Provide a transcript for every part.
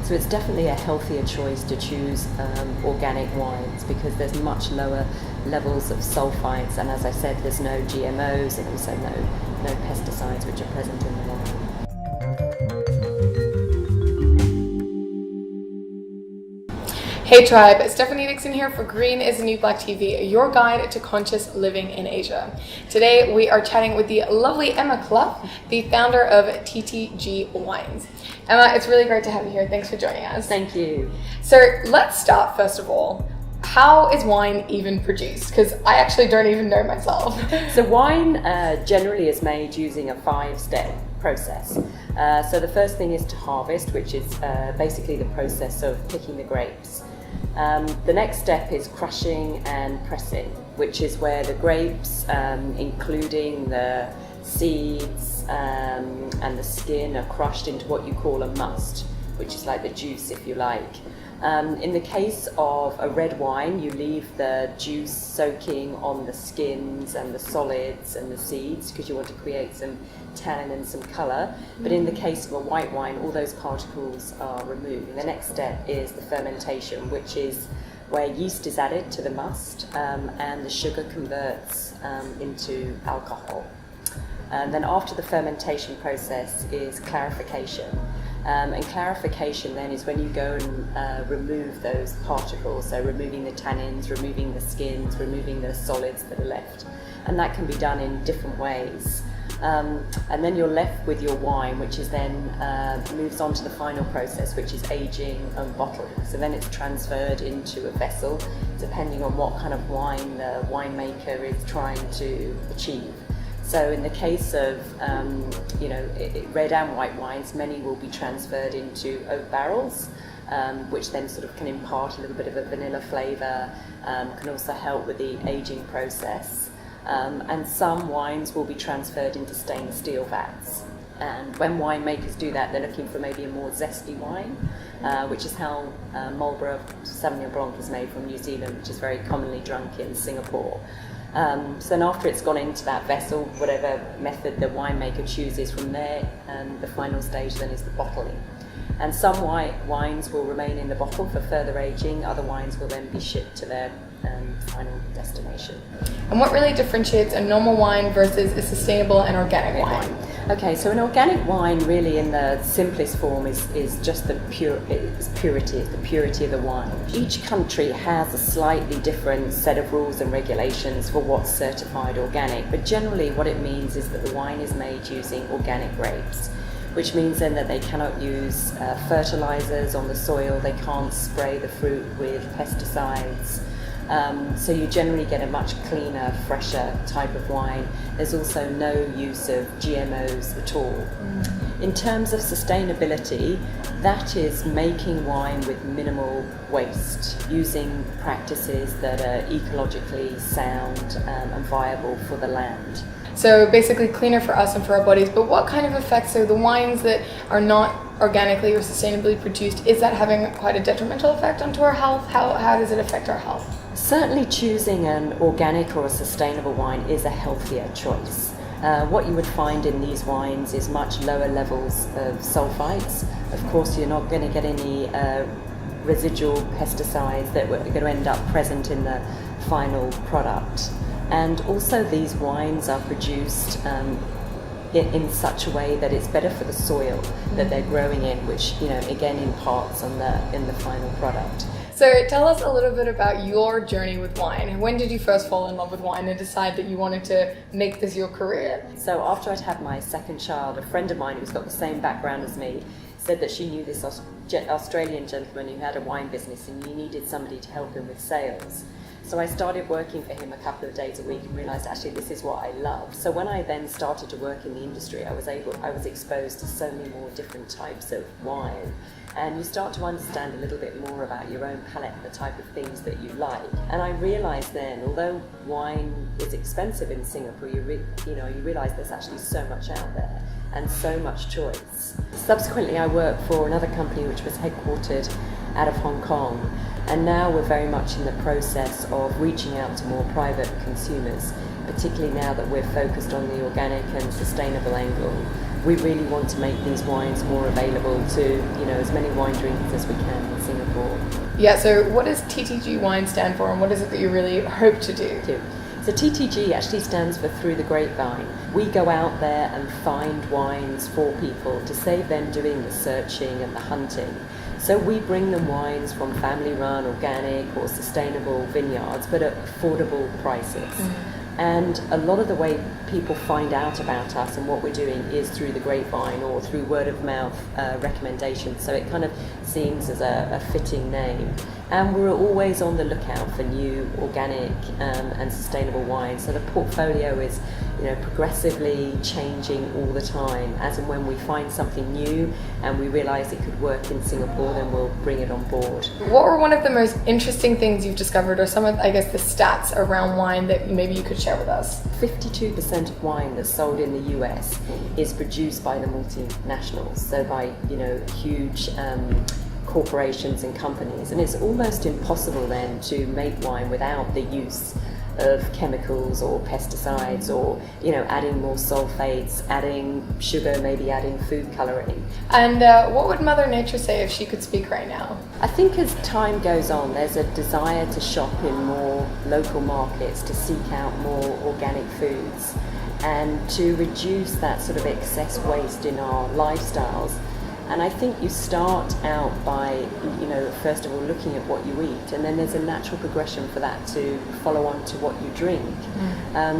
So it's definitely a healthier choice to choose organic wines because there's much lower levels of sulfites, and as I said, there's no GMOs and also no pesticides which are present in the wine. Hey Tribe, Stephanie Dixon here for Green is the New Black TV, your guide to conscious living in Asia. Today we are chatting with the lovely Emma Clough, the founder of TTG Wines. Emma, it's really great to have you here. Thanks for joining us. Thank you. So let's start first of all. How is wine even produced? Because I actually don't even know myself. So wine generally is made using a 5-step process. So the first thing is to harvest, which is basically the process of picking the grapes. The next step is crushing and pressing, which is where the grapes, including the seeds and the skin, are crushed into what you call a must, which is like the juice, if you like. In the case of a red wine, you leave the juice soaking on the skins and the solids and the seeds because you want to create some tannin and some colour. But in the case of a white wine, all those particles are removed. And the next step is the fermentation, which is where yeast is added to the must and the sugar converts into alcohol. And then after the fermentation process is clarification. And clarification then is when you go and remove those particles, so removing the tannins, removing the skins, removing the solids that are left. And that can be done in different ways. And then you're left with your wine, which is then moves on to the final process, which is aging and bottling. So then it's transferred into a vessel, depending on what kind of wine the winemaker is trying to achieve. So in the case of red and white wines, many will be transferred into oak barrels, which then sort of can impart a little bit of a vanilla flavour, can also help with the aging process. And some wines will be transferred into stainless steel vats. And when winemakers do that, they're looking for maybe a more zesty wine, which is how Marlborough Sauvignon Blanc is made from New Zealand, which is very commonly drunk in Singapore. So then after it's gone into that vessel, whatever method the winemaker chooses from there, the final stage then is the bottling. And some white wines will remain in the bottle for further aging, other wines will then be shipped to their final destination. And what really differentiates a normal wine versus a sustainable and organic wine? Okay, so an organic wine really in the simplest form is just the purity, it's the purity of the wine. Each country has a slightly different set of rules and regulations for what's certified organic, but generally what it means is that the wine is made using organic grapes, which means then that they cannot use fertilizers on the soil, they can't spray the fruit with pesticides. So you generally get a much cleaner, fresher type of wine. There's also no use of GMOs at all. In terms of sustainability, that is making wine with minimal waste, using practices that are ecologically sound and viable for the land. So basically cleaner for us and for our bodies, but what kind of effects are the wines that are not organically or sustainably produced, is that having quite a detrimental effect onto our health? How does it affect our health? Certainly choosing an organic or a sustainable wine is a healthier choice. What you would find in these wines is much lower levels of sulfites. Of course, you're not going to get any residual pesticides that are going to end up present in the final product. And also these wines are produced in such a way that it's better for the soil that they're growing in, which again imparts in the final product. So tell us a little bit about your journey with wine. When did you first fall in love with wine and decide that you wanted to make this your career? So after I'd had my second child, a friend of mine who's got the same background as me said that she knew this Australian gentleman who had a wine business and he needed somebody to help him with sales. So I started working for him a couple of days a week and realised actually this is what I love. So when I then started to work in the industry, I was exposed to so many more different types of wine. And you start to understand a little bit more about your own palate, the type of things that you like. And I realised then, although wine is expensive in Singapore, you realise there's actually so much out there and so much choice. Subsequently, I worked for another company which was headquartered out of Hong Kong. And now we're very much in the process of reaching out to more private consumers, particularly now that we're focused on the organic and sustainable angle. we really want to make these wines more available to, as many wine drinkers as we can in Singapore. Yeah, so what does TTG Wines stand for, and what is it that you really hope to do? So TTG actually stands for Through the Grapevine. We go out there and find wines for people to save them doing the searching and the hunting. So we bring them wines from family-run, organic or sustainable vineyards, but at affordable prices. And a lot of the way people find out about us and what we're doing is through the grapevine or through word of mouth recommendations. So it kind of seems as a fitting name. And we're always on the lookout for new organic and sustainable wines. So the portfolio is, progressively changing all the time. As and when we find something new and we realise it could work in Singapore, then we'll bring it on board. What were one of the most interesting things you've discovered, or some of, the stats around wine that maybe you could share with us? 52% of wine that's sold in the US is produced by the multinationals, so by, huge corporations and companies, and it's almost impossible then to make wine without the use of chemicals or pesticides or adding more sulfates, adding sugar, maybe adding food coloring. And what would Mother Nature say if she could speak right now? I think as time goes on, there's a desire to shop in more local markets, to seek out more organic foods and to reduce that sort of excess waste in our lifestyles. And I think you start out by, first of all, looking at what you eat, and then there's a natural progression for that to follow on to what you drink.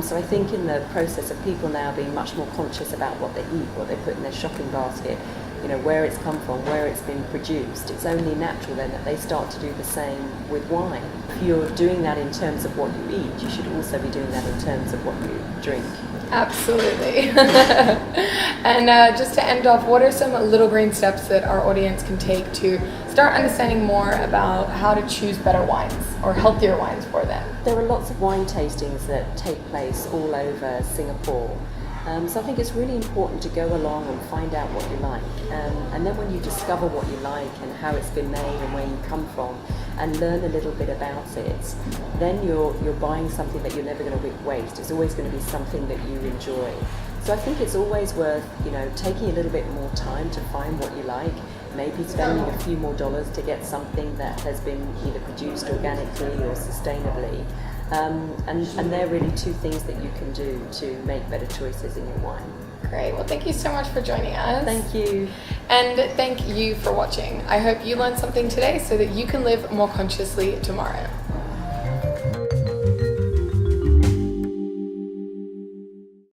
So I think in the process of people now being much more conscious about what they eat, what they put in their shopping basket, where it's come from, where it's been produced, it's only natural then that they start to do the same with wine. If you're doing that in terms of what you eat, you should also be doing that in terms of what you drink. Absolutely. And just to end off, what are some little green steps that our audience can take to start understanding more about how to choose better wines or healthier wines for them? There are lots of wine tastings that take place all over Singapore. So I think it's really important to go along and find out what you like. And then when you discover what you like and how it's been made and where you come from and learn a little bit about it, then you're buying something that you're never going to waste. It's always going to be something that you enjoy. So I think it's always worth, taking a little bit more time to find what you like, maybe spending a few more dollars to get something that has been either produced organically or sustainably. And they're really two things that you can do to make better choices in your wine. Great. Well, thank you so much for joining us. Thank you. And thank you for watching. I hope you learned something today so that you can live more consciously tomorrow.